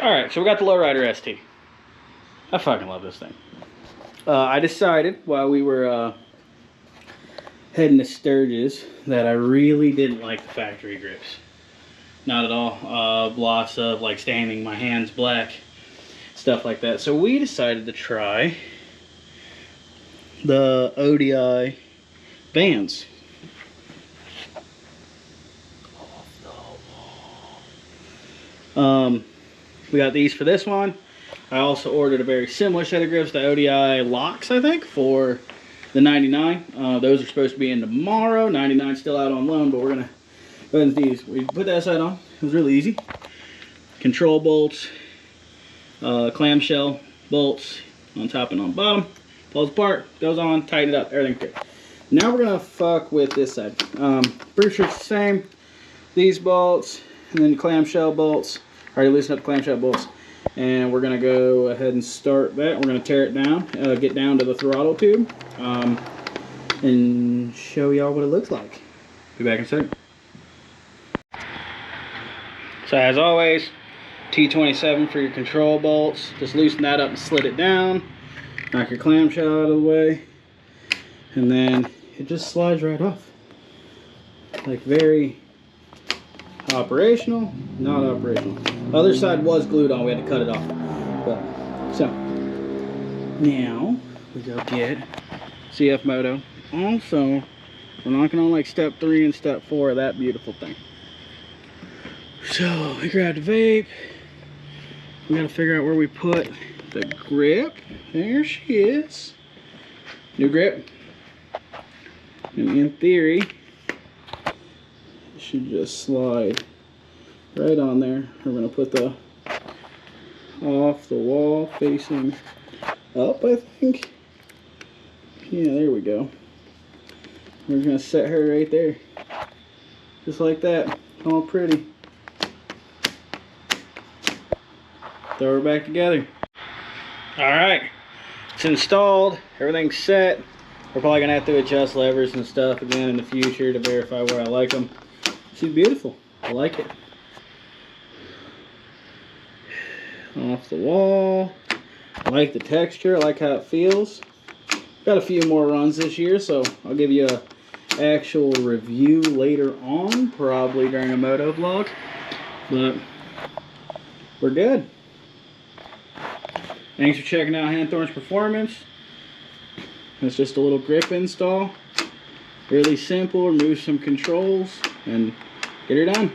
Alright, so we got the Lowrider ST. I fucking love this thing. I decided while we were heading to Sturgis that I really didn't like the factory grips. Not at all. Lots of like staining my hands black, stuff like that. So we decided to try the ODI Vans. We got these for this one. I also ordered a very similar set of grips, the ODI Locks, I think, for the 99. Those are supposed to be in tomorrow. 99 still out on loan, but we're gonna go ahead and these. We put that side on. It was really easy. Control bolts, clamshell bolts on top and on bottom. Pulls apart, goes on, tighten it up, everything's good. Now we're gonna fuck with this side. Pretty sure it's the same. These bolts and then clamshell bolts. Already loosened up the clamshell bolts. And we're going to go ahead and start that. We're going to tear it down, get down to the throttle tube, and show y'all what it looks like. Be back in a second. So as always, T27 for your control bolts. Just loosen that up and slid it down. Knock your clamshell out of the way. And then it just slides right off. Like very operational, not operational. The other side was glued on, we had to cut it off. But, so, now we go get CF Moto. Also, we're knocking on like step 3 and step 4 of that beautiful thing. So, we grabbed a vape. We gotta figure out where we put the grip. There she is. New grip. And in theory, should just slide right on there. We're going to put the off the wall facing up, I think. Yeah, there we go. We're going to set her right there. Just like that. All pretty. Throw her back together. Alright. It's installed. Everything's set. We're probably going to have to adjust levers and stuff again in the future to verify where I like them. She's beautiful. I like it. Off the wall. I like the texture. I like how it feels. Got a few more runs this year, so I'll give you an actual review later on, probably during a moto vlog. But we're good. Thanks for checking out Hanthorne's Performance. It's just a little grip install. Really simple. Remove some controls and get her done.